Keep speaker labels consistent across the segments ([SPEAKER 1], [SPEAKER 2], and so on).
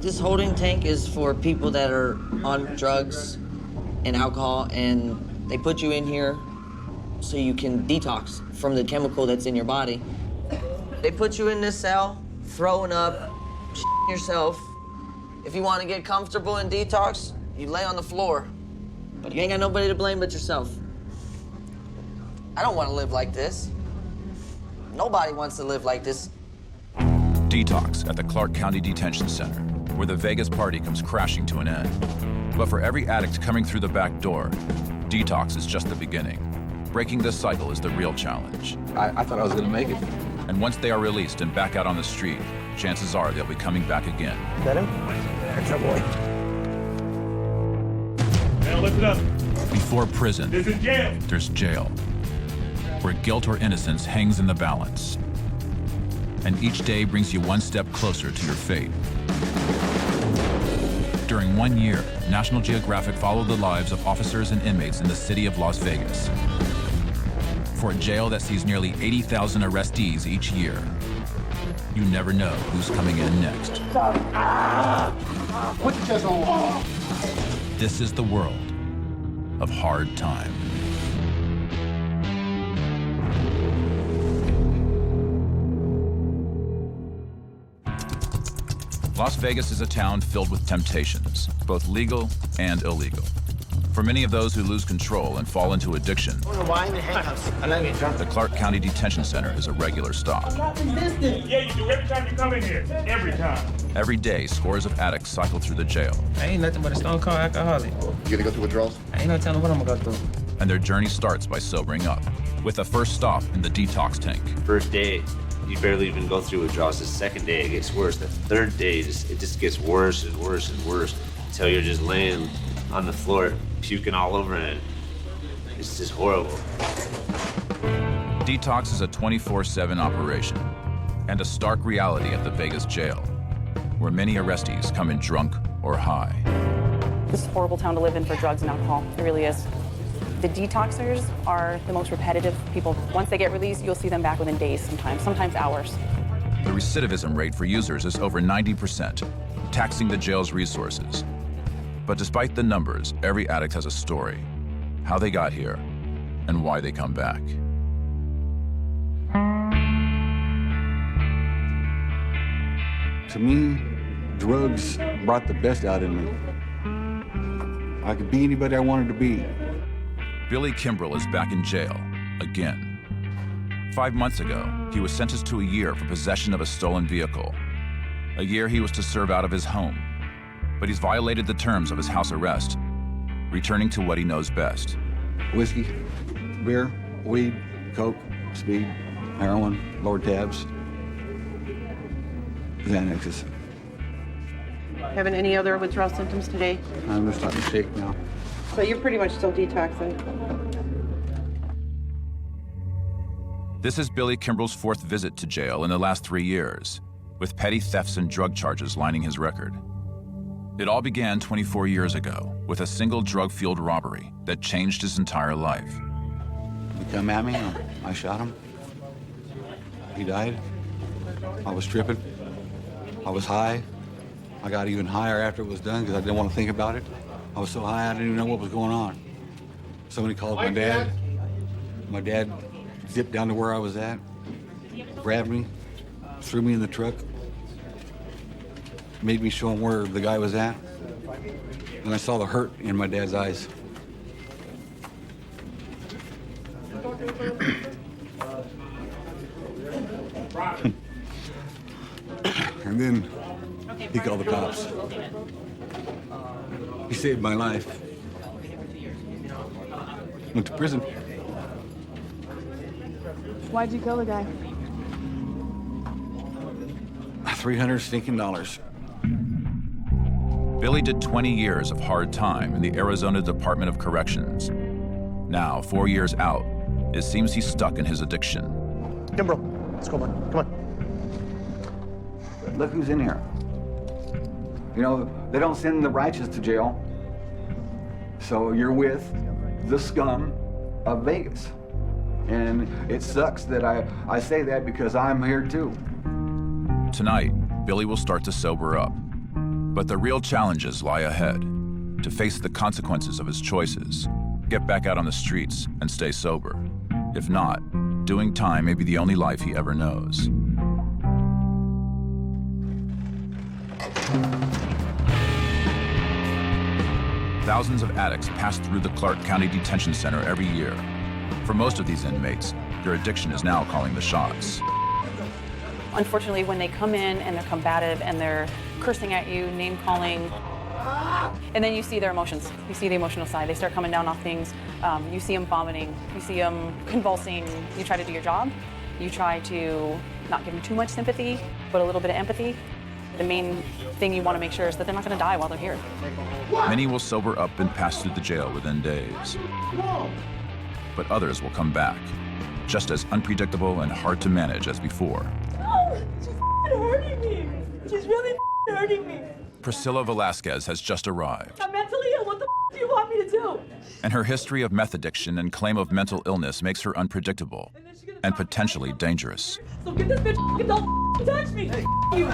[SPEAKER 1] This holding tank is for people that are on drugs and alcohol, and they put you in here so you can detox from the chemical that's in your body. They put you in this cell, throwing up, yourself. If you want to get comfortable and detox, you lay on the floor. But you ain't got nobody to blame but yourself. I don't want to live like this. Nobody wants to live like this.
[SPEAKER 2] Detox at the Clark County Detention Center, where the Vegas party comes crashing to an end. But for every addict coming through the back door, detox is just the beginning. Breaking this cycle is the real challenge.
[SPEAKER 3] I thought I was gonna make it.
[SPEAKER 2] And once they are released and back out on the street, chances are they'll be coming back again.
[SPEAKER 4] Is that him? That's our boy.
[SPEAKER 5] Now lift it up.
[SPEAKER 2] Before prison,
[SPEAKER 5] This is jail.
[SPEAKER 2] there's jail, where guilt or innocence hangs in the balance. And each day brings you one step closer to your fate. During 1 year, National Geographic followed the lives of officers and inmates in the city of Las Vegas. For a jail that sees nearly 80,000 arrestees each year, you never know who's coming in next.
[SPEAKER 4] Put your chest on.
[SPEAKER 2] This is the world of hard time. Las Vegas is a town filled with temptations, both legal and illegal. For many of those who lose control and fall into addiction, the Clark County Detention Center is a regular stop.
[SPEAKER 5] Yeah, you do every time you come in here. Every time.
[SPEAKER 2] Every day, scores of addicts cycle through the jail,
[SPEAKER 6] I ain't nothing but a stone cold alcoholic.
[SPEAKER 4] You gonna go through withdrawals?
[SPEAKER 6] I ain't no telling what I'm gonna go through.
[SPEAKER 2] and their journey starts by sobering up, with the first stop in the detox tank.
[SPEAKER 7] First day, you barely even go through withdrawals. The second day, it gets worse. The third day, it just gets worse and worse and worse until you're just laying on the floor, puking all over it. It's just horrible.
[SPEAKER 2] Detox is a 24/7 operation and a stark reality at the Vegas jail, where many arrestees come in drunk or high.
[SPEAKER 8] This is a horrible town to live in for drugs and alcohol. It really is. The detoxers are the most repetitive people. Once they get released, you'll see them back within days sometimes hours.
[SPEAKER 2] The recidivism rate for users is over 90%, taxing the jail's resources. But despite the numbers, every addict has a story, how they got here, and why they come back.
[SPEAKER 3] To me, drugs brought the best out in me. I could be anybody I wanted to be.
[SPEAKER 2] Billy Kimbrell is back in jail, again. 5 months ago, he was sentenced to a year for possession of a stolen vehicle. A year he was to serve out of his home. But he's violated the terms of his house arrest, returning to what he knows best.
[SPEAKER 3] Whiskey, beer, weed, coke, speed, heroin, lower tabs, Xanaxes.
[SPEAKER 9] Having any other withdrawal symptoms today?
[SPEAKER 3] I'm just starting to shake now.
[SPEAKER 9] So you're pretty much still detoxing.
[SPEAKER 2] This is Billy Kimbrell's fourth visit to jail in the last 3 years, with petty thefts and drug charges lining his record. It all began 24 years ago with a single drug-fueled robbery that changed his entire life.
[SPEAKER 3] He come at me, I shot him. He died. I was tripping. I was high. I got even higher after it was done because I didn't want to think about it. I was so high I didn't even know what was going on. Somebody called my dad. My dad zipped down to where I was at, grabbed me, threw me in the truck, made me show him where the guy was at, and I saw the hurt in my dad's eyes. And then he called the cops. He saved my life. Went to prison.
[SPEAKER 10] Why'd you kill the guy?
[SPEAKER 3] $300 stinking.
[SPEAKER 2] Billy did 20 years of hard time in the Arizona Department of Corrections. Now, 4 years out, it seems he's stuck in his addiction.
[SPEAKER 4] Kimbrell, let's go, man. Come on.
[SPEAKER 3] Look who's in here. You know, they don't send the righteous to jail. So you're with the scum of Vegas. And it sucks that I say that because I'm here too.
[SPEAKER 2] Tonight, Billy will start to sober up. But the real challenges lie ahead. To face the consequences of his choices, get back out on the streets and stay sober. If not, doing time may be the only life he ever knows. Thousands of addicts pass through the Clark County Detention Center every year. For most of these inmates, their addiction is now calling the shots.
[SPEAKER 8] Unfortunately, when they come in and they're combative and they're cursing at you, name-calling, and then you see their emotions. You see the emotional side. They start coming down off things. You see them vomiting. You see them convulsing. You try to do your job. You try to not give them too much sympathy, but a little bit of empathy. The main thing you want to make sure is that they're not going to die while they're here.
[SPEAKER 2] Many will sober up and pass through the jail within days. But others will come back, just as unpredictable and hard to manage as before.
[SPEAKER 11] No, she's hurting me. She's really hurting me.
[SPEAKER 2] Priscilla Velasquez has just arrived.
[SPEAKER 11] I'm mentally ill. What the do you want me to do?
[SPEAKER 2] And her history of meth addiction and claim of mental illness makes her unpredictable and potentially dangerous.
[SPEAKER 11] So get this bitch don't touch me. Hey, you.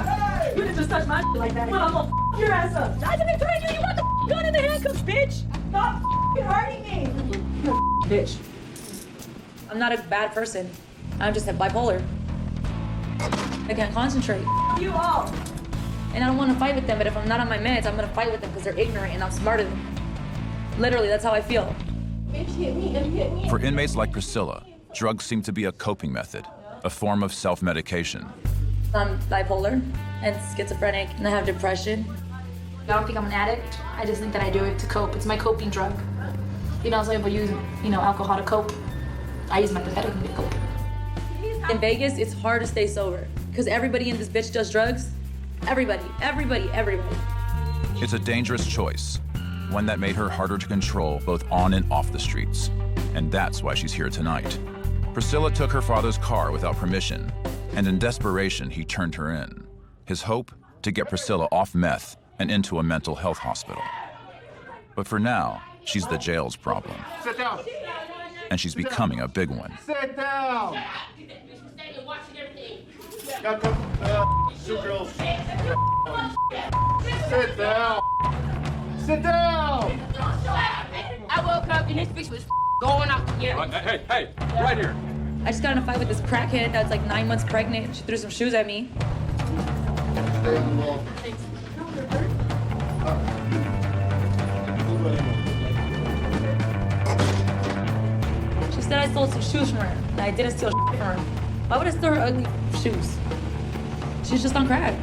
[SPEAKER 11] You didn't just touch my like that. But I'm gonna your ass up. I didn't threaten you. You want the gun in the handcuffs, bitch. Stop hurting me.
[SPEAKER 12] Bitch. I'm not a bad person. I'm just bipolar. I can't concentrate.
[SPEAKER 11] You all.
[SPEAKER 12] And I don't want to fight with them, but if I'm not on my meds, I'm going to fight with them because they're ignorant and I'm smarter than them. Literally, that's how I feel.
[SPEAKER 11] Bitch, hit me and hit me.
[SPEAKER 2] For inmates like Priscilla, drugs seem to be a coping method, a form of self-medication.
[SPEAKER 12] I'm bipolar and schizophrenic, and I have depression. I don't think I'm an addict. I just think that I do it to cope. It's my coping drug. You know, some people use, alcohol to cope. I use methamphetamine to cope. In Vegas, it's hard to stay sober because everybody in this bitch does drugs. Everybody.
[SPEAKER 2] It's a dangerous choice, one that made her harder to control both on and off the streets. And that's why she's here tonight. Priscilla took her father's car without permission, and in desperation, he turned her in. His hope, to get Priscilla off meth and into a mental health hospital. But for now, she's the jail's problem.
[SPEAKER 4] Sit down.
[SPEAKER 2] And she's becoming a big one.
[SPEAKER 4] Sit down. Now come, two girls. Sit down. Sit down.
[SPEAKER 11] I woke up and this bitch was going off the gear.
[SPEAKER 5] Hey, right here.
[SPEAKER 12] I just got in a fight with this crackhead that's like 9 months pregnant. She threw some shoes at me. She said I stole some shoes from her, and I didn't steal from her. Why would I steal her ugly shoes? She's just on crack.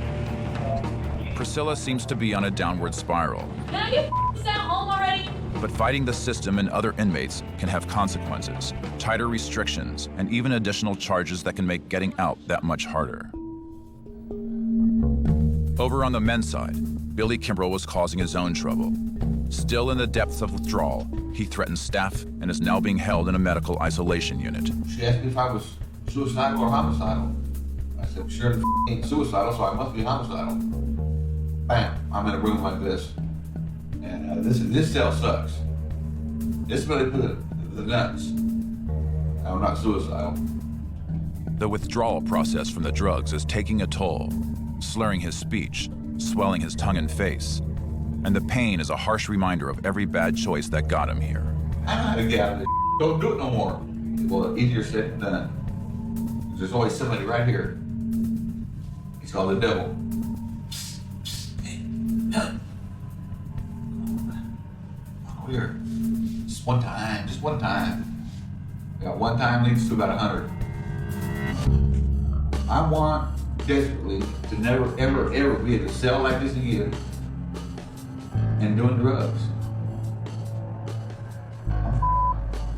[SPEAKER 2] Priscilla seems to be on a downward spiral.
[SPEAKER 11] Can I get sent home already?
[SPEAKER 2] But fighting the system and other inmates can have consequences, tighter restrictions, and even additional charges that can make getting out that much harder. Over on the men's side, Billy Kimbrell was causing his own trouble. Still in the depths of withdrawal, he threatened staff and is now being held in a medical isolation unit.
[SPEAKER 3] She asked me if I was suicidal or homicidal. I said, sure ain't suicidal, so I must be homicidal. Bam, I'm in a room like this. And this cell sucks. This really put the nuts. I'm not suicidal.
[SPEAKER 2] The withdrawal process from the drugs is taking a toll, slurring his speech, swelling his tongue and face. And the pain is a harsh reminder of every bad choice that got him here.
[SPEAKER 3] I know how to get out of this. Don't do it no more. Well, easier said than done. There's always somebody right here. He's called the devil. Here. Just one time. Yeah, one time leads to about 100. I want desperately to never, ever, ever be in a cell like this again and doing drugs.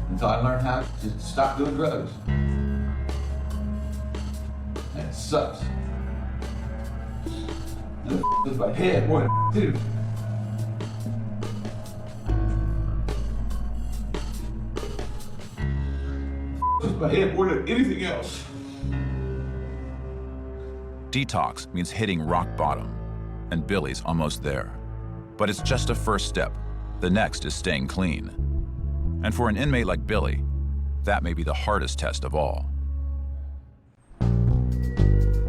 [SPEAKER 3] Until I learn how to stop doing drugs. And it sucks. It's my head more than too. My head more than anything else.
[SPEAKER 2] Detox means hitting rock bottom, and Billy's almost there. But it's just a first step. The next is staying clean. And for an inmate like Billy, That may be the hardest test of all.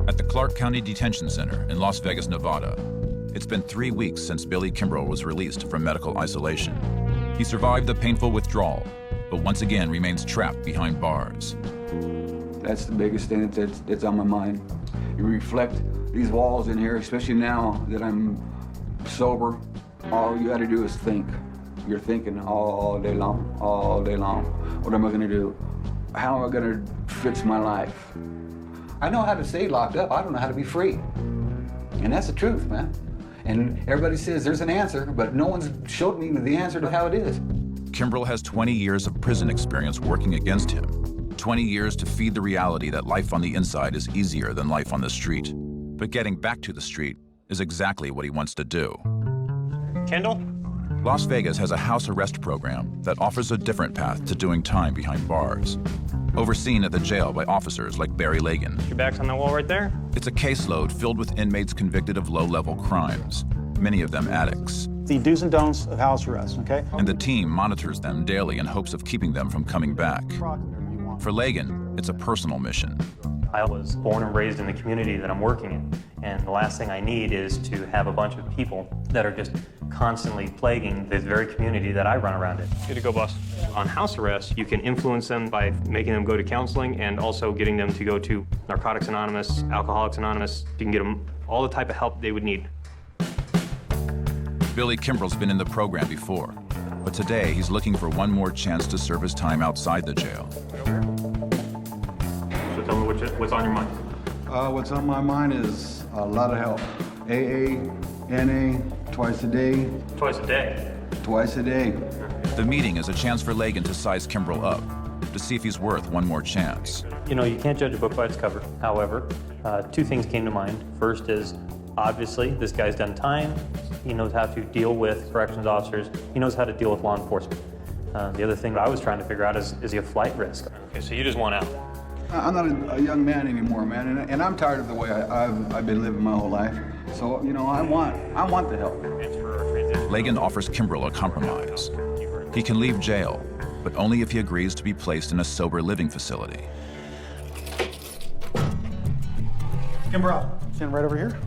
[SPEAKER 2] At the Clark County Detention Center in Las Vegas, Nevada, it's been 3 weeks since Billy Kimbrell was released from medical isolation. He survived the painful withdrawal, but once again remains trapped behind bars.
[SPEAKER 3] That's the biggest thing that's on my mind. You reflect these walls in here, especially now that I'm sober. All you gotta do is think. You're thinking all day long, all day long. What am I gonna do? How am I gonna fix my life? I know how to stay locked up. I don't know how to be free. And that's the truth, man. And everybody says there's an answer, but no one's showed me the answer to how it is.
[SPEAKER 2] Kimbrell has 20 years of prison experience working against him. 20 years to feed the reality that life on the inside is easier than life on the street. But getting back to the street is exactly what he wants to do.
[SPEAKER 13] Kendall?
[SPEAKER 2] Las Vegas has a house arrest program that offers a different path to doing time behind bars. Overseen at the jail by officers like Barry Lagan.
[SPEAKER 13] Your back's on that wall right there?
[SPEAKER 2] It's a caseload filled with inmates convicted of low-level crimes, many of them addicts.
[SPEAKER 14] The do's and don'ts of house arrest, okay?
[SPEAKER 2] And the team monitors them daily in hopes of keeping them from coming back. For Lagan, it's a personal mission.
[SPEAKER 13] I was born and raised in the community that I'm working in, and the last thing I need is to have a bunch of people that are just constantly plaguing this very community that I run around in. Good to go, boss. On house arrest, you can influence them by making them go to counseling and also getting them to go to Narcotics Anonymous, Alcoholics Anonymous. You can get them all the type of help they would need.
[SPEAKER 2] Billy Kimbrell's been in the program before, but today he's looking for one more chance to serve his time outside the jail.
[SPEAKER 13] So tell me what's on your mind.
[SPEAKER 3] What's on my mind is a lot of help. AA, NA, twice a day.
[SPEAKER 13] Twice a day?
[SPEAKER 3] Twice a day.
[SPEAKER 2] The meeting is a chance for Lagan to size Kimbrell up, to see if he's worth one more chance.
[SPEAKER 13] You know, you can't judge a book by its cover. However, two things came to mind. First is, obviously, this guy's done time. He knows how to deal with corrections officers. He knows how to deal with law enforcement. The other thing that I was trying to figure out is he a flight risk? Okay, so you just want out.
[SPEAKER 3] I'm not a young man anymore, man, and I'm tired of the way I've been living my whole life. So, you know, I want the help.
[SPEAKER 2] Lagan offers Kimbrell a compromise. He can leave jail, but only if he agrees to be placed in a sober living facility.
[SPEAKER 14] Kimbrell, stand right over here.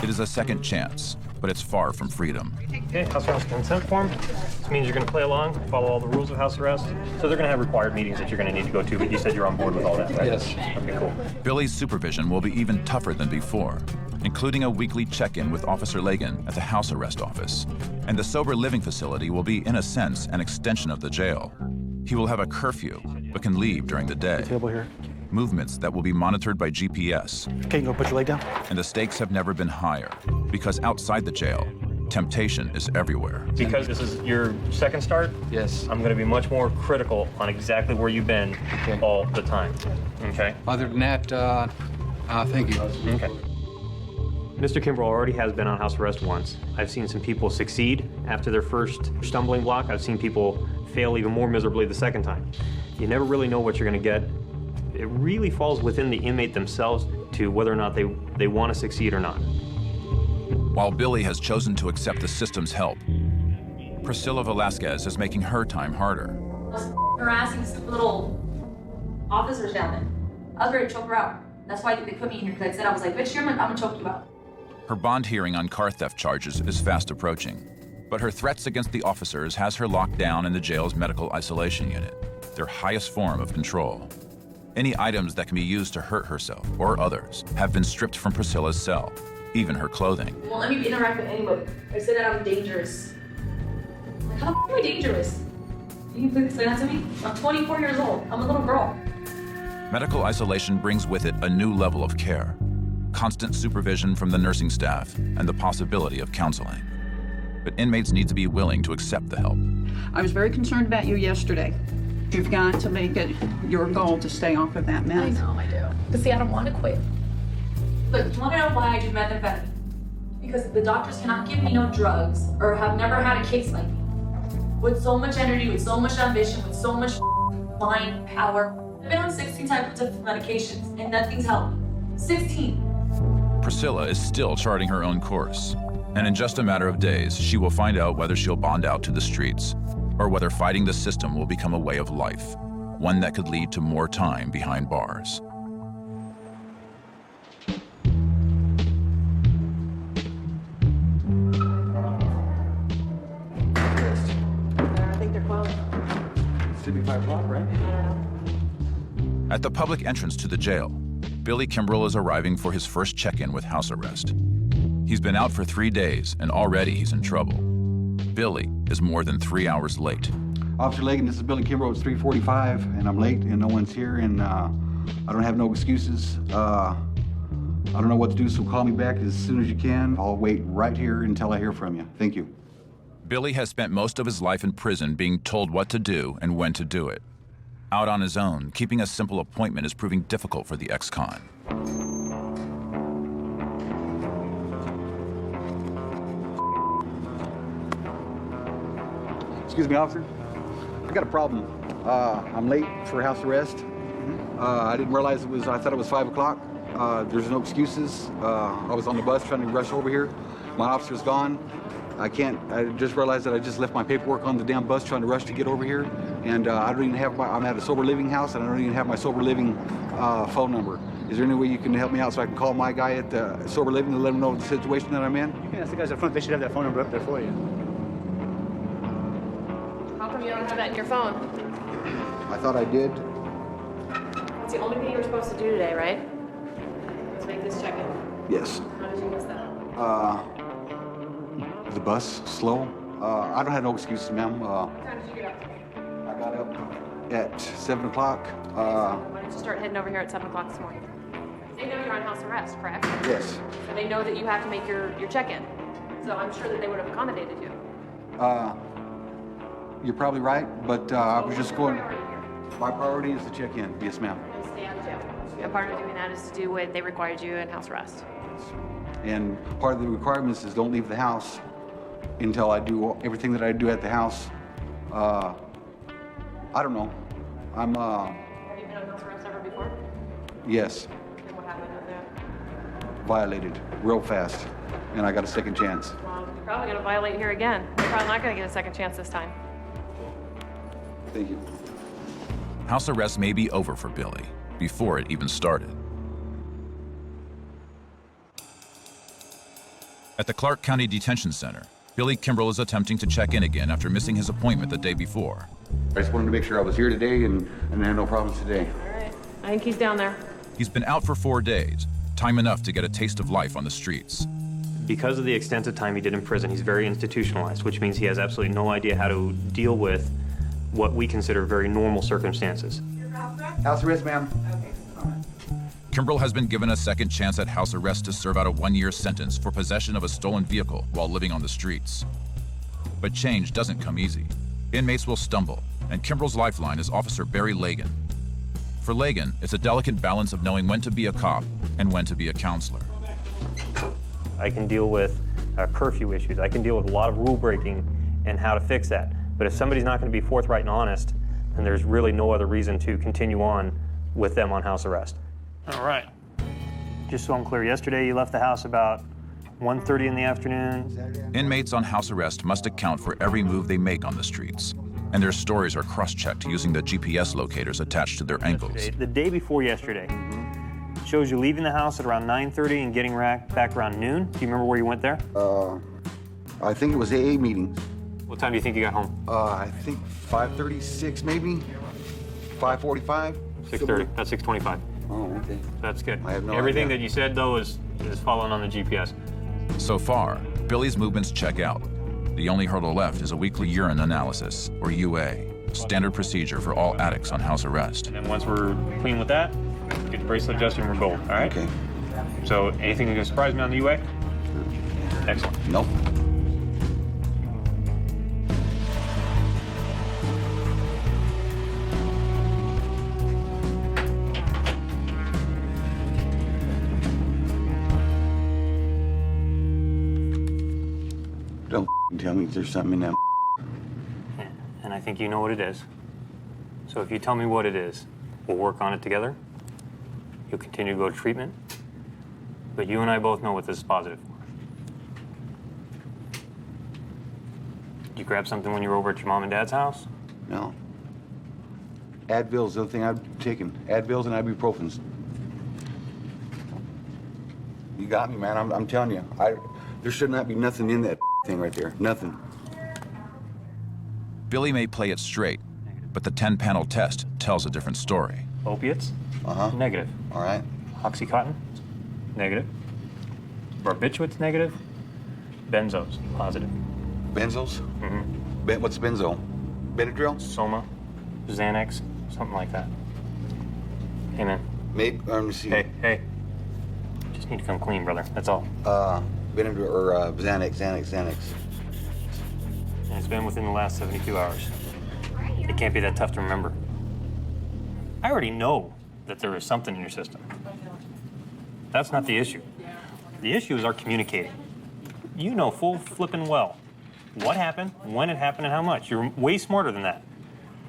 [SPEAKER 2] It is a second chance, but it's far from freedom.
[SPEAKER 13] Okay, house arrest consent form. This means you're going to play along, follow all the rules of house arrest. So they're going to have required meetings that you're going to need to go to, but you said you're on board with all that, right?
[SPEAKER 3] Yes.
[SPEAKER 13] Okay, cool.
[SPEAKER 2] Billy's supervision will be even tougher than before, including a weekly check-in with Officer Lagan at the house arrest office. And the sober living facility will be, in a sense, an extension of the jail. He will have a curfew, but can leave during the day.
[SPEAKER 14] Table here.
[SPEAKER 2] Movements that will be monitored by GPS.
[SPEAKER 14] Okay, you can go put your leg down.
[SPEAKER 2] And the stakes have never been higher, because outside the jail, temptation is everywhere.
[SPEAKER 13] Because this is your second start,
[SPEAKER 3] yes,
[SPEAKER 13] I'm going to be much more critical on exactly where you've been all the time. Okay?
[SPEAKER 3] Other than that, thank you.
[SPEAKER 13] Okay. Mr. Kimbrell already has been on house arrest once. I've seen some people succeed after their first stumbling block. I've seen people fail even more miserably the second time. You never really know what you're going to get. It really falls within the inmate themselves to whether or not they want to succeed or not.
[SPEAKER 2] While Billy has chosen to accept the system's help, Priscilla Velasquez is making her time harder.
[SPEAKER 12] I was harassing some little officers down there. I was ready to choke her out. That's why they put me in here, because I said, I was like, bitch, I'm gonna choke you out.
[SPEAKER 2] Her bond hearing on car theft charges is fast approaching, but her threats against the officers has her locked down in the jail's medical isolation unit, their highest form of control. Any items that can be used to hurt herself or others have been stripped from Priscilla's cell, even her clothing.
[SPEAKER 12] Won't let me interact with anybody. I said that I'm dangerous. Like, how the f am I dangerous? Can you please explain that to me? I'm 24 years old. I'm a little girl.
[SPEAKER 2] Medical isolation brings with it a new level of care, constant supervision from the nursing staff, and the possibility of counseling. But inmates need to be willing to accept the help.
[SPEAKER 9] I was very concerned about you yesterday. You've got to make it your goal to stay off of that meth.
[SPEAKER 12] I know, I do. But see, I don't want to quit. Look, you want to know why I do methamphetamine? Because the doctors cannot give me no drugs or have never had a case like me. With so much energy, with so much ambition, with so much mind power. I've been on 16 types of medications and nothing's helped. 16.
[SPEAKER 2] Priscilla is still charting her own course. And in just a matter of days, she will find out whether she'll bond out to the streets or whether fighting the system will become a way of life, one that could lead to more time behind bars.
[SPEAKER 8] I think they're closed.
[SPEAKER 3] Should be 5 o'clock, right?
[SPEAKER 2] At the public entrance to the jail, Billy Kimbrell is arriving for his first check-in with house arrest. He's been out for 3 days, and already he's in trouble. Billy is more than 3 hours late.
[SPEAKER 3] Officer Lagan, this is Billy Kimbrell. It's 3:45, and I'm late, and no one's here, and I don't have no excuses. I don't know what to do, so call me back as soon as you can. I'll wait right here until I hear from you. Thank you.
[SPEAKER 2] Billy has spent most of his life in prison being told what to do and when to do it. Out on his own, keeping a simple appointment is proving difficult for the ex-con.
[SPEAKER 3] Excuse me, officer. I got a problem. I'm late for house arrest. I didn't realize I thought it was 5 o'clock. There's no excuses. I was on the bus trying to rush over here. My officer's gone. I just realized that I just left my paperwork on the damn bus trying to rush to get over here. And I don't even have I'm at a sober living house, and I don't even have my sober living phone number. Is there any way you can help me out so I can call my guy at the sober living and let him know the situation that I'm in?
[SPEAKER 14] You can ask the guys up front. They should have that phone number up there for you.
[SPEAKER 8] How come you don't have that in your phone?
[SPEAKER 3] I thought I did.
[SPEAKER 8] It's the only thing you were supposed to do today, right? Let's make this check-in.
[SPEAKER 3] Yes.
[SPEAKER 8] How did you miss that?
[SPEAKER 3] The bus, slow. I don't have no excuses, ma'am.
[SPEAKER 8] What time did you get up?
[SPEAKER 3] I got up at 7 o'clock.
[SPEAKER 8] Why didn't you start heading over here at 7 o'clock this morning? They know you're on house arrest, correct?
[SPEAKER 3] Yes.
[SPEAKER 8] And they know that you have to make your check-in. So I'm sure that they would have accommodated you.
[SPEAKER 3] You're probably right, but I was just going. My priority is to check in. Yes, ma'am.
[SPEAKER 8] And stay out of jail. And part of doing that is to do what they required you in house arrest.
[SPEAKER 3] And part of the requirements is don't leave the house until I do everything that I do at the house. I don't know.
[SPEAKER 8] Have you been on house arrest ever before?
[SPEAKER 3] Yes,
[SPEAKER 8] And what happened with that?
[SPEAKER 3] violated real fast, and I got a second chance.
[SPEAKER 8] Well, you're probably going to violate here again. You're probably not going to get a second chance this time.
[SPEAKER 3] Thank you.
[SPEAKER 2] House arrest may be over for Billy before it even started. At the Clark County Detention Center, Billy Kimbrell is attempting to check in again after missing his appointment the day before.
[SPEAKER 3] I just wanted to make sure I was here today and I had no problems today.
[SPEAKER 8] All right. I think he's down there.
[SPEAKER 2] He's been out for 4 days, time enough to get a taste of life on the streets.
[SPEAKER 13] Because of the extensive time he did in prison, he's very institutionalized, which means he has absolutely no idea how to deal with what we consider very normal circumstances.
[SPEAKER 3] House arrest, ma'am.
[SPEAKER 2] Kimbrell has been given a second chance at house arrest to serve out a 1-year sentence for possession of a stolen vehicle while living on the streets. But change doesn't come easy. Inmates will stumble, and Kimbrell's lifeline is Officer Barry Lagan. For Lagan, it's a delicate balance of knowing when to be a cop and when to be a counselor.
[SPEAKER 13] I can deal with curfew issues. I can deal with a lot of rule breaking and how to fix that. But if somebody's not going to be forthright and honest, then there's really no other reason to continue on with them on house arrest. All right. Just so I'm clear, yesterday you left the house about 1:30 in the afternoon.
[SPEAKER 2] Inmates on house arrest must account for every move they make on the streets, and their stories are cross-checked using the GPS locators attached to their ankles.
[SPEAKER 13] The day before yesterday shows you leaving the house at around 9:30 and getting back around noon. Do you remember where you went there?
[SPEAKER 3] I think it was AA meetings.
[SPEAKER 13] What time do you think you got home?
[SPEAKER 3] I think 5:36 maybe, 5:45.
[SPEAKER 13] 6:30. That's 6:25.
[SPEAKER 3] Oh, okay.
[SPEAKER 13] That's good.
[SPEAKER 3] I have no
[SPEAKER 13] Everything
[SPEAKER 3] idea.
[SPEAKER 13] that you said, though, is following on the GPS.
[SPEAKER 2] So far, Billy's movements check out. The only hurdle left is a weekly urine analysis, or UA, standard procedure for all addicts on house arrest.
[SPEAKER 13] And then once we're clean with that, get the bracelet adjusted and we're gold, all right?
[SPEAKER 3] Okay.
[SPEAKER 13] So anything that can surprise me on the UA? Excellent.
[SPEAKER 3] Nope. Don't tell me there's something in that.
[SPEAKER 13] Yeah, and I think you know what it is. So if you tell me what it is, we'll work on it together. You'll continue to go to treatment. But you and I both know what this is positive for. Did you grab something when you were over at your mom and dad's house?
[SPEAKER 3] No. Advil's the other thing I've taken. Advils and ibuprofens. You got me, man. I'm telling you. There should not be nothing in that thing right there. Nothing.
[SPEAKER 2] Billy may play it straight, but the 10-panel test tells a different story.
[SPEAKER 13] Opiates? Negative.
[SPEAKER 3] All right.
[SPEAKER 13] Oxycontin? Negative. Barbiturates? Negative. Benzos? Positive.
[SPEAKER 3] Benzos? Mm-hmm. What's benzo? Benadryl?
[SPEAKER 13] Soma. Xanax. Something like that. Hey, man.
[SPEAKER 3] Maybe, let me see.
[SPEAKER 13] Hey. Just need to come clean, brother. That's all.
[SPEAKER 3] Benadryl or Xanax.
[SPEAKER 13] And it's been within the last 72 hours. It can't be that tough to remember. I already know that there is something in your system. That's not the issue. The issue is our communicating. You know full flippin' well what happened, when it happened, and how much. You're way smarter than that.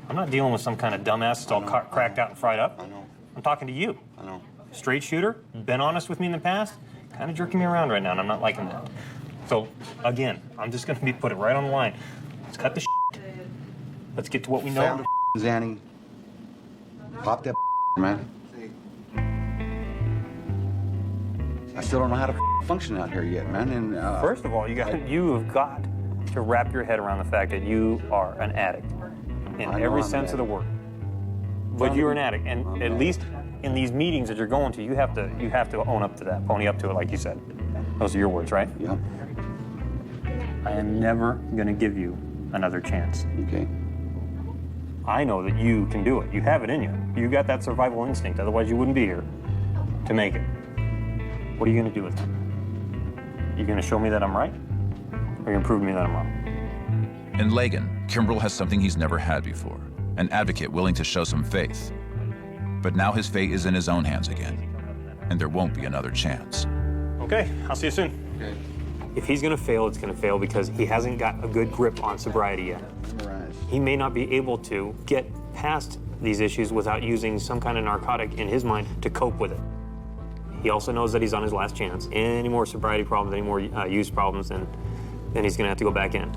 [SPEAKER 13] I'm not dealing with some kind of dumbass that's all cracked out and fried up.
[SPEAKER 3] I know.
[SPEAKER 13] I'm talking to you.
[SPEAKER 3] I know.
[SPEAKER 13] Straight shooter, been honest with me in the past, kind of jerking me around right now, and I'm not liking that. So, again, I'm just going to put it right on the line. Let's cut the shit. Let's get to what we know.
[SPEAKER 3] Found a Zanny. Pop that man. I still don't know how to function out here yet, man. And
[SPEAKER 13] first of all, you have got to wrap your head around the fact that you are an addict in every sense of the word. But you're an addict, and at least in these meetings that you're going to, you have to own up to that, pony up to it, like you said. Those are your words, right?
[SPEAKER 3] Yeah.
[SPEAKER 13] I am never going to give you another chance.
[SPEAKER 3] Okay.
[SPEAKER 13] I know that you can do it. You have it in you. You got that survival instinct. Otherwise, you wouldn't be here to make it. What are you going to do with it? You going to show me that I'm right, or you going to prove to me that I'm wrong?
[SPEAKER 2] In Lagan, Kimbrell has something he's never had before, an advocate willing to show some faith. But now his fate is in his own hands again, and there won't be another chance.
[SPEAKER 13] Okay, I'll see you soon.
[SPEAKER 3] Okay.
[SPEAKER 13] If he's going to fail, it's going to fail because he hasn't got a good grip on sobriety yet.
[SPEAKER 3] Right.
[SPEAKER 13] He may not be able to get past these issues without using some kind of narcotic in his mind to cope with it. He also knows that he's on his last chance. Any more sobriety problems, any more use problems, then he's going to have to go back in.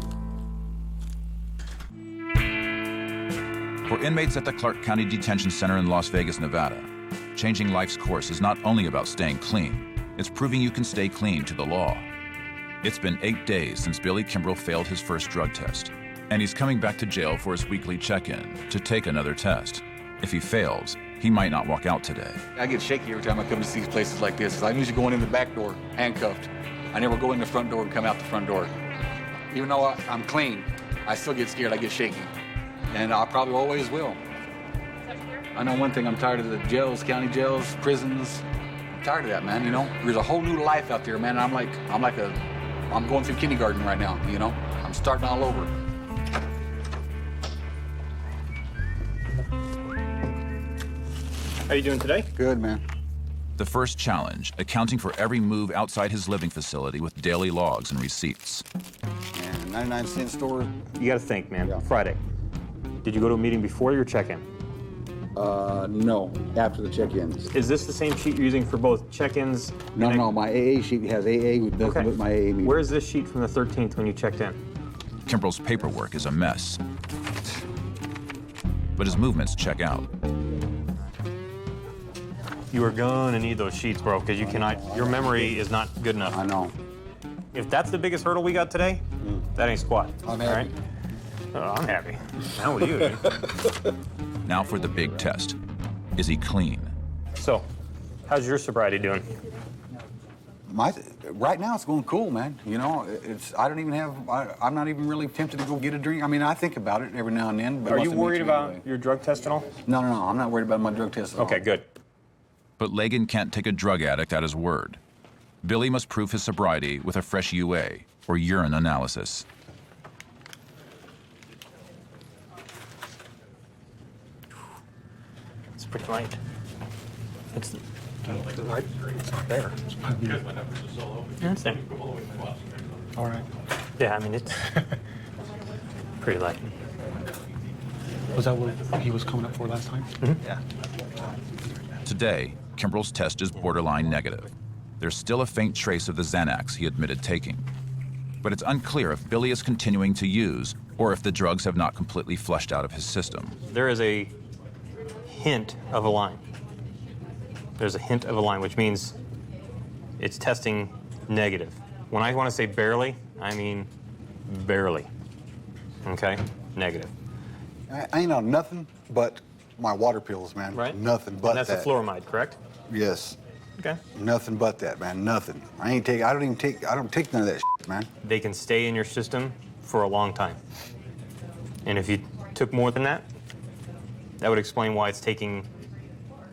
[SPEAKER 2] For inmates at the Clark County Detention Center in Las Vegas, Nevada, changing life's course is not only about staying clean, it's proving you can stay clean to the law. It's been 8 days since Billy Kimbrell failed his first drug test, and he's coming back to jail for his weekly check-in to take another test. If he fails, he might not walk out today.
[SPEAKER 3] I get shaky every time I come to these places like this. I'm usually going in the back door, handcuffed. I never go in the front door and come out the front door. Even though I'm clean, I still get scared, I get shaky. And I probably always will. I know one thing, I'm tired of the jails, county jails, prisons. I'm tired of that, man, you know? There's a whole new life out there, man. I'm going through kindergarten right now, you know? I'm starting all over.
[SPEAKER 13] How you doing today?
[SPEAKER 3] Good, man.
[SPEAKER 2] The first challenge, accounting for every move outside his living facility with daily logs and receipts.
[SPEAKER 3] And 99-cent store.
[SPEAKER 13] You got to think, man.
[SPEAKER 3] Yeah.
[SPEAKER 13] Friday. Did you go to a meeting before your check-in?
[SPEAKER 3] No, after the check-ins.
[SPEAKER 13] Is this the same sheet you're using for both check-ins?
[SPEAKER 3] No, my AA sheet has AA with my AA meeting.
[SPEAKER 13] Where's this sheet from the 13th when you checked in?
[SPEAKER 2] Kimbrell's paperwork is a mess, but his movements check out.
[SPEAKER 13] You are gonna need those sheets, bro, because you cannot. Your memory is not good enough.
[SPEAKER 3] I know.
[SPEAKER 13] If that's the biggest hurdle we got today, that ain't squat.
[SPEAKER 3] I'm happy.
[SPEAKER 13] All right? Oh, I'm happy. How are you, dude?
[SPEAKER 2] Now for the big test. Is he clean?
[SPEAKER 13] So, how's your sobriety doing?
[SPEAKER 3] Right now it's going cool, man. You know, I'm not even really tempted to go get a drink. I mean, I think about it every now and then. But
[SPEAKER 13] are you worried about your drug test and all?
[SPEAKER 3] No, I'm not worried about my drug test at all.
[SPEAKER 13] Okay, good.
[SPEAKER 2] But Lagan can't take a drug addict at his word. Billy must prove his sobriety with a fresh UA, or urine analysis.
[SPEAKER 13] It's pretty light. It's right there. Yeah, it's there.
[SPEAKER 14] All right.
[SPEAKER 13] Yeah, I mean, it's pretty light.
[SPEAKER 14] Was that what he was coming up for last time?
[SPEAKER 13] Mm-hmm.
[SPEAKER 14] Yeah.
[SPEAKER 2] Today, Kimbrell's test is borderline negative. There's still a faint trace of the Xanax he admitted taking. But it's unclear if Billy is continuing to use or if the drugs have not completely flushed out of his system.
[SPEAKER 13] There is a hint of a line. There's a hint of a line, which means it's testing negative. When I want to say barely, I mean barely. Okay? Negative.
[SPEAKER 3] I ain't on nothing but my water pills, man.
[SPEAKER 13] Right?
[SPEAKER 3] Nothing but
[SPEAKER 13] and that's
[SPEAKER 3] that.
[SPEAKER 13] the fluoramide, correct?
[SPEAKER 3] Yes.
[SPEAKER 13] Okay.
[SPEAKER 3] Nothing but that, man. Nothing. I don't take none of that shit, man.
[SPEAKER 13] They can stay in your system for a long time. And if you took more than that, that would explain why it's taking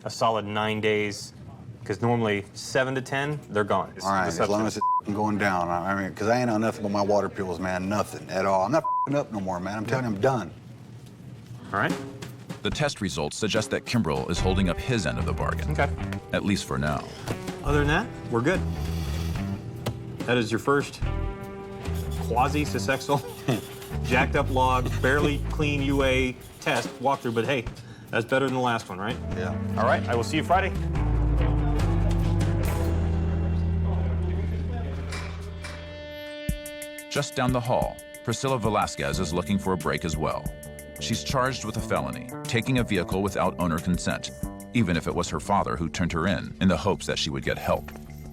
[SPEAKER 13] a solid 9 days, because normally 7 to 10, they're gone.
[SPEAKER 3] All right, as long as it's going down. I mean, because I ain't on nothing but my water pills, man. Nothing at all. I'm not up no more, man. I'm telling you, I'm done.
[SPEAKER 13] All right.
[SPEAKER 2] The test results suggest that Kimbrell is holding up his end of the bargain.
[SPEAKER 13] Okay.
[SPEAKER 2] At least for now.
[SPEAKER 13] Other than that, we're good. That is your first quasi-successful, jacked up log, barely clean UA test walkthrough, but hey, that's better than the last one, right?
[SPEAKER 3] Yeah.
[SPEAKER 13] All right, I will see you Friday.
[SPEAKER 2] Just down the hall, Priscilla Velasquez is looking for a break as well. She's charged with a felony, taking a vehicle without owner consent, even if it was her father who turned her in the hopes that she would get help.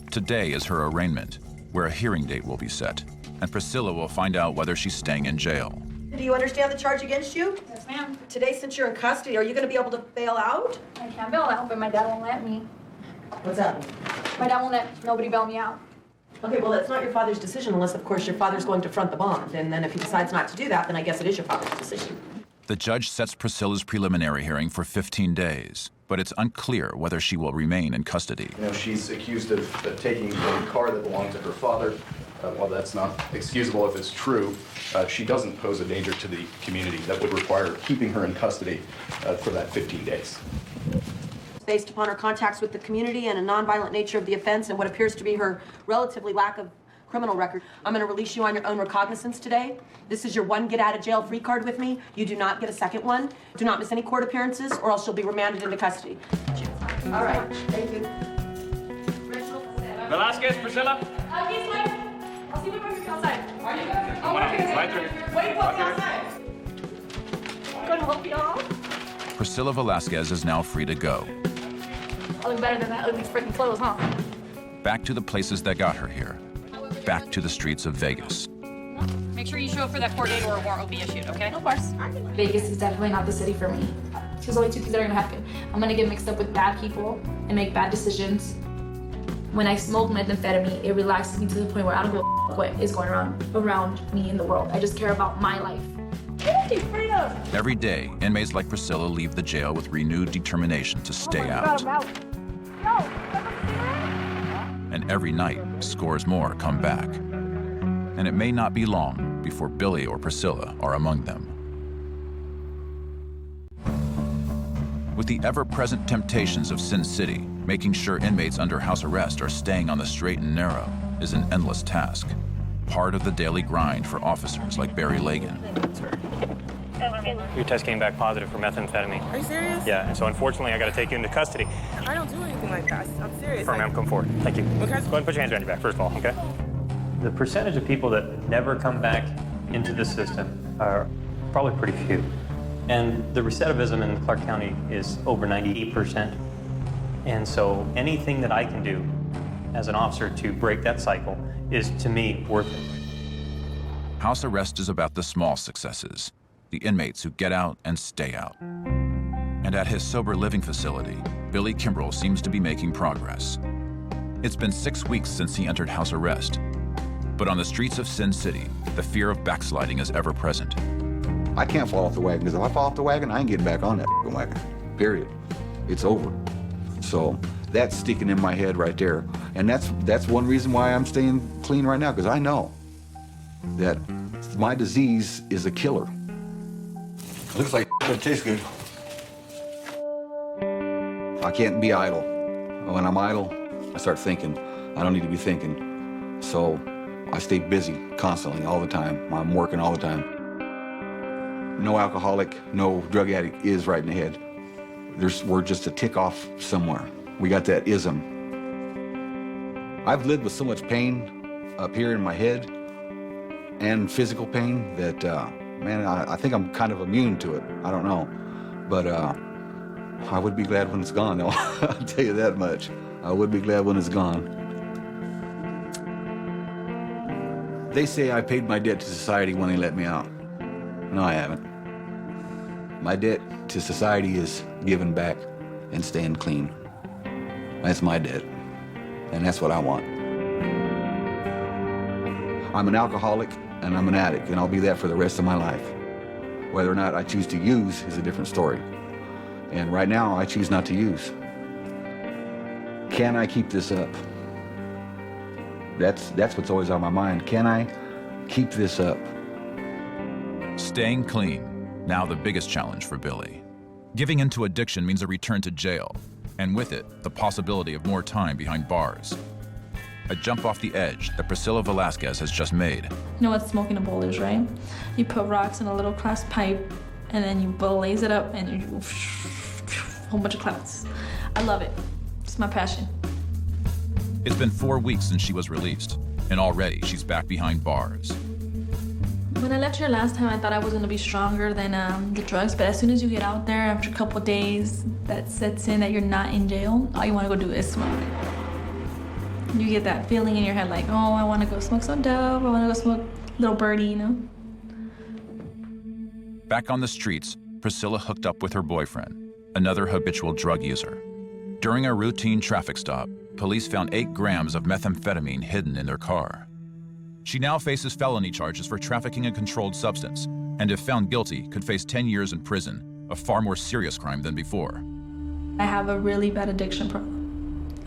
[SPEAKER 2] Today is her arraignment, where a hearing date will be set, and Priscilla will find out whether she's staying in jail.
[SPEAKER 11] Do you understand the charge against you?
[SPEAKER 12] Yes, ma'am.
[SPEAKER 11] Today, since you're in custody, are you going to be able to bail out?
[SPEAKER 12] I can bail out, but my dad won't let me.
[SPEAKER 11] What's that?
[SPEAKER 12] My dad won't let nobody bail me out.
[SPEAKER 11] Okay, well, that's not your father's decision unless, of course, your father's going to front the bond. And then if he decides not to do that, then I guess it is your father's decision.
[SPEAKER 2] The judge sets Priscilla's preliminary hearing for 15 days, but it's unclear whether she will remain in custody.
[SPEAKER 15] You know, she's accused of taking a car that belonged to her father. While that's not excusable if it's true, she doesn't pose a danger to the community that would require keeping her in custody for that 15 days.
[SPEAKER 11] Based upon her contacts with the community and a nonviolent nature of the offense and what appears to be her relatively lack of criminal record, I'm going to release you on your own recognizance today. This is your one get-out-of-jail-free card with me. You do not get a second one. Do not miss any court appearances, or else you'll be remanded into custody. All right. Thank you.
[SPEAKER 5] Velasquez, Priscilla?
[SPEAKER 12] He's like, I'll see if I can outside. Are you good?
[SPEAKER 5] Come on, right there.
[SPEAKER 12] Wait, what's outside?
[SPEAKER 11] Gonna help y'all.
[SPEAKER 2] Priscilla Velasquez is now free to go.
[SPEAKER 12] I look better than that ugly freaking clothes, huh?
[SPEAKER 2] Back to the places that got her here. Back to the streets of Vegas.
[SPEAKER 8] Make sure you show up for that court date or a warrant will be issued, okay?
[SPEAKER 12] Of course. Vegas is definitely not the city for me. There's only two things that are gonna happen. I'm gonna get mixed up with bad people and make bad decisions. When I smoke methamphetamine, it relaxes me to the point where I don't give a what is going around me in the world. I just care about my life.
[SPEAKER 11] Hey, freedom!
[SPEAKER 2] Every day, inmates like Priscilla leave the jail with renewed determination to stay out. And every night, scores more come back. And it may not be long before Billy or Priscilla are among them. With the ever-present temptations of Sin City, making sure inmates under house arrest are staying on the straight and narrow is an endless task. Part of the daily grind for officers like Barry Lagan.
[SPEAKER 13] Your test came back positive for methamphetamine.
[SPEAKER 10] Are you serious?
[SPEAKER 13] Yeah, and so unfortunately I gotta take you into custody.
[SPEAKER 10] I don't do anything like that. I'm serious.
[SPEAKER 13] Firm, ma'am, come forward. Thank you.
[SPEAKER 10] Okay.
[SPEAKER 13] Go ahead and put your hands behind your back, first of all, okay? The percentage of people that never come back into the system are probably pretty few. And the recidivism in Clark County is over 98%. And so anything that I can do as an officer to break that cycle is, to me, worth it.
[SPEAKER 2] House arrest is about the small successes, the inmates who get out and stay out. And at his sober living facility, Billy Kimbrell seems to be making progress. It's been 6 weeks since he entered house arrest. But on the streets of Sin City, the fear of backsliding is ever present.
[SPEAKER 3] I can't fall off the wagon, because if I fall off the wagon, I ain't getting back on that wagon. Period. It's over. So that's sticking in my head right there. And that's one reason why I'm staying clean right now, because I know that my disease is a killer. Looks like it tastes good. I can't be idle. When I'm idle, I start thinking. I don't need to be thinking. So I stay busy constantly, all the time. I'm working all the time. No alcoholic, no drug addict is right in the head. We're just a tick off somewhere. We got that ism. I've lived with so much pain up here in my head and physical pain that, man, I think I'm kind of immune to it. I don't know. But I would be glad when it's gone, though. I'll tell you that much. I would be glad when it's gone. They say I paid my debt to society when they let me out. No, I haven't. My debt to society is giving back and staying clean. That's my debt, and that's what I want. I'm an alcoholic, and I'm an addict, and I'll be that for the rest of my life. Whether or not I choose to use is a different story. And right now, I choose not to use. Can I keep this up? That's what's always on my mind. Can I keep this up?
[SPEAKER 2] Staying clean, now the biggest challenge for Billy. Giving into addiction means a return to jail, and with it, the possibility of more time behind bars. A jump off the edge that Priscilla Velasquez has just made.
[SPEAKER 12] You know what smoking a bowl is, right? You put rocks in a little glass pipe, and then you blaze it up, and you a whole bunch of clouds. I love it. It's my passion.
[SPEAKER 2] It's been 4 weeks since she was released, and already she's back behind bars.
[SPEAKER 12] When I left here last time, I thought I was gonna be stronger than the drugs, but as soon as you get out there, after a couple of days, that sets in that you're not in jail, all you wanna go do is smoke. You get that feeling in your head like, oh, I wanna go smoke some dope, I wanna go smoke little birdie, you know?
[SPEAKER 2] Back on the streets, Priscilla hooked up with her boyfriend, another habitual drug user. During a routine traffic stop, police found 8 grams of methamphetamine hidden in their car. She now faces felony charges for trafficking a controlled substance, and if found guilty, could face 10 years in prison, a far more serious crime than before.
[SPEAKER 12] I have a really bad addiction problem.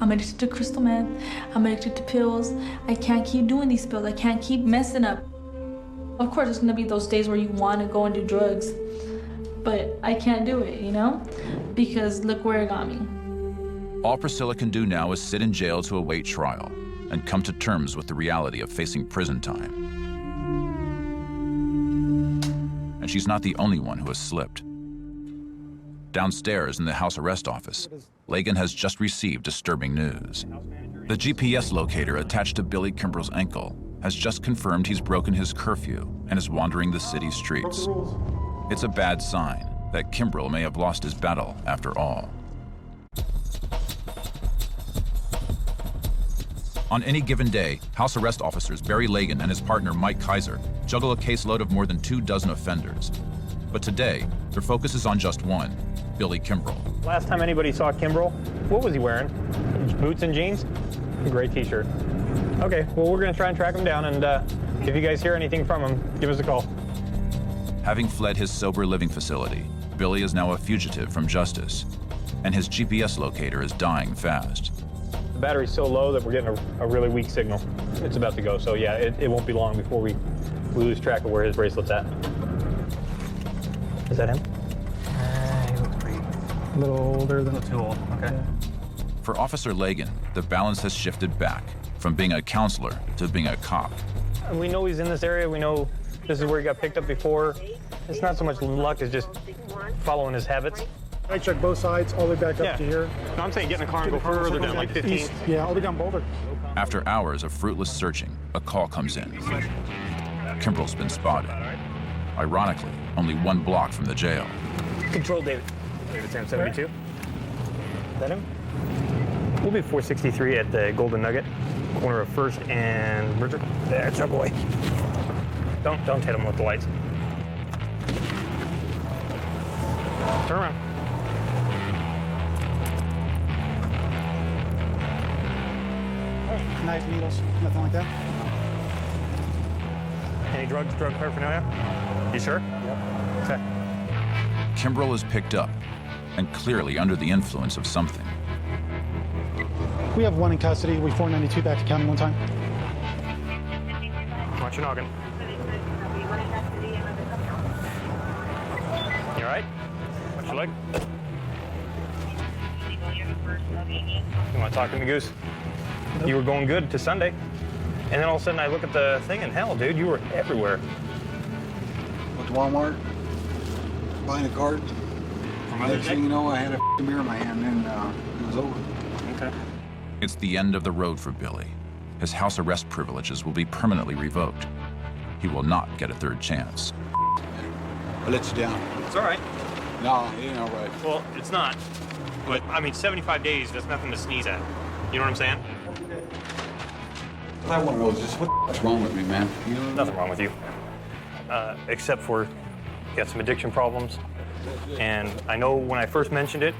[SPEAKER 12] I'm addicted to crystal meth, I'm addicted to pills. I can't keep doing these pills, I can't keep messing up. Of course, there's gonna be those days where you wanna go and do drugs, but I can't do it, you know? Because look where it got me.
[SPEAKER 2] All Priscilla can do now is sit in jail to await trial and come to terms with the reality of facing prison time. And she's not the only one who has slipped. Downstairs in the house arrest office, Lagan has just received disturbing news. The GPS locator attached to Billy Kimbrell's ankle has just confirmed he's broken his curfew and is wandering the city's streets. It's a bad sign that Kimbrell may have lost his battle after all. On any given day, house arrest officers Barry Lagan and his partner Mike Kaiser juggle a caseload of more than 24 offenders. But today, their focus is on just one, Billy Kimbrell.
[SPEAKER 13] Last time anybody saw Kimbrell, what was he wearing? Boots and jeans? A gray t-shirt. Okay, well, we're gonna try and track him down, and if you guys hear anything from him, give us a call.
[SPEAKER 2] Having fled his sober living facility, Billy is now a fugitive from justice, and his GPS locator is dying fast.
[SPEAKER 13] The battery's so low that we're getting a really weak signal. It's about to go, so yeah, it won't be long before we lose track of where his bracelet's at. Is that him? He looks pretty a little older than too old. Okay.
[SPEAKER 2] For Officer Lagan, the balance has shifted back from being a counselor to being a cop.
[SPEAKER 13] We know he's in this area. We know this is where he got picked up before. It's not so much luck as just following his habits.
[SPEAKER 16] I checked both sides all the way back up to here.
[SPEAKER 13] No, I'm saying get in the car and go further down, like 15.
[SPEAKER 16] East. Yeah, all the way down Boulder.
[SPEAKER 2] After hours of fruitless searching, a call comes in. Kimbrell's been spotted. Ironically, only 1 block from the jail.
[SPEAKER 13] Control, David. David Sam 72. Is that him? We'll be 463 at the Golden Nugget, corner of 1st and Bridger. There's our boy. Don't hit him with the lights. Turn around.
[SPEAKER 16] Knife, needles, nothing like that.
[SPEAKER 13] Any drug paraphernalia? You sure?
[SPEAKER 16] Yep.
[SPEAKER 13] Okay.
[SPEAKER 2] Kimbrell is picked up and clearly under the influence of something.
[SPEAKER 16] We have 1 in custody. We 492 back to county 1 time.
[SPEAKER 13] Watch your noggin. You all right? Watch your leg. You want to talk to me, Goose? Nope. You were going good to Sunday. And then all of a sudden I look at the thing and hell, dude, you were everywhere.
[SPEAKER 3] Went to Walmart, buying a cart. Next thing you know, I had a beer in my hand, and it was over.
[SPEAKER 13] Okay.
[SPEAKER 2] It's the end of the road for Billy. His house arrest privileges will be permanently revoked. He will not get a 3rd chance.
[SPEAKER 3] I let you down.
[SPEAKER 13] It's all right.
[SPEAKER 3] No, it ain't all right.
[SPEAKER 13] Well, it's not. But, I mean, 75 days, that's nothing to sneeze at. You know what I'm saying?
[SPEAKER 3] I want to know just what's wrong with me, man. You know?
[SPEAKER 13] Nothing wrong with you. Except for you got some addiction problems. And I know when I first mentioned it,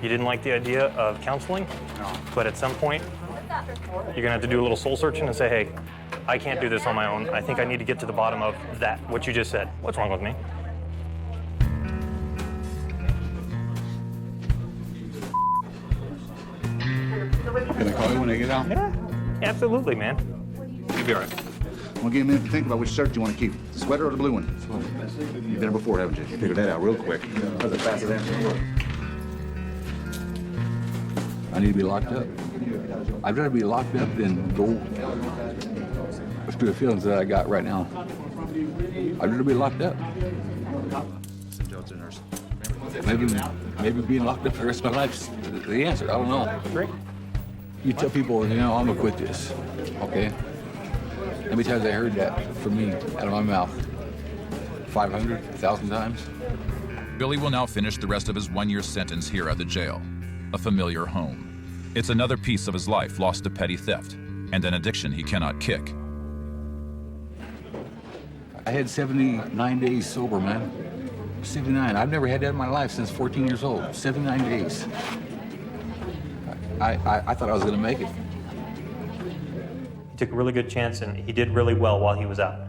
[SPEAKER 13] you didn't like the idea of counseling.
[SPEAKER 3] No.
[SPEAKER 13] But at some point, you're going to have to do a little soul searching and say, hey, I can't do this on my own. I think I need to get to the bottom of that, what you just said. What's wrong with me?
[SPEAKER 3] Can I call you when I get out?
[SPEAKER 13] Yeah, absolutely, man. You'll be all right.
[SPEAKER 4] I'm gonna give you a minute to think about which shirt you want to keep, the sweater or the blue one. You've been here before, haven't you? You figured that out real quick. That was a fast answer.
[SPEAKER 3] I need to be locked up. I'd rather be locked up than go through the feelings that I got right now. I'd rather be locked up. Maybe being locked up for the rest of my life's the answer. I don't know.
[SPEAKER 13] Great.
[SPEAKER 3] You tell people, I'm gonna quit this, okay? How many times I heard that from me out of my mouth? 500, 1,000 times?
[SPEAKER 2] Billy will now finish the rest of his 1-year sentence here at the jail, a familiar home. It's another piece of his life lost to petty theft and an addiction he cannot kick.
[SPEAKER 3] I had 79 days sober, man. 79. I've never had that in my life since 14 years old. 79 days. I thought I was gonna make it.
[SPEAKER 13] He took a really good chance, and he did really well while he was out.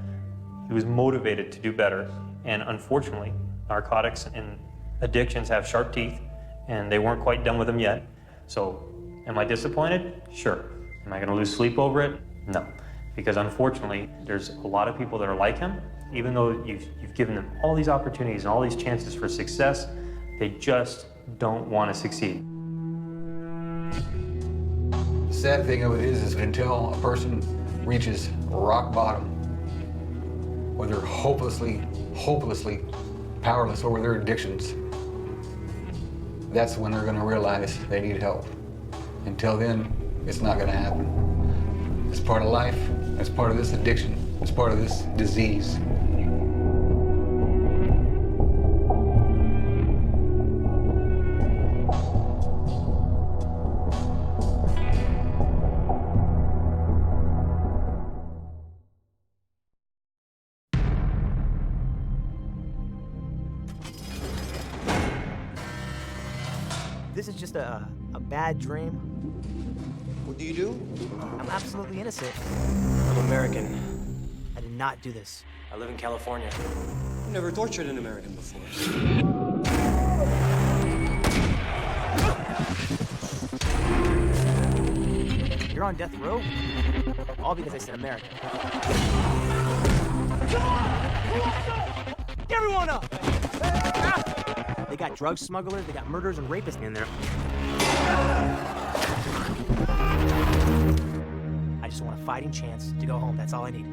[SPEAKER 13] He was motivated to do better, and unfortunately, narcotics and addictions have sharp teeth, and they weren't quite done with him yet. So, am I disappointed? Sure. Am I gonna lose sleep over it? No. Because unfortunately, there's a lot of people that are like him. Even though you've given them all these opportunities and all these chances for success, they just don't want to succeed.
[SPEAKER 3] The sad thing of it is until a person reaches rock bottom, where they're hopelessly powerless over their addictions, that's when they're going to realize they need help. Until then, it's not going to happen. It's part of life. It's part of this addiction. It's part of this disease.
[SPEAKER 17] This is just a bad dream.
[SPEAKER 18] What do you do?
[SPEAKER 17] I'm absolutely innocent. I'm American. I did not do this. I live in California.
[SPEAKER 18] I've never tortured an American before.
[SPEAKER 17] You're on death row? All because I said American. Everyone up! They got drug smugglers, they got murderers and rapists in there. I just want a fighting chance to go home. That's all I need.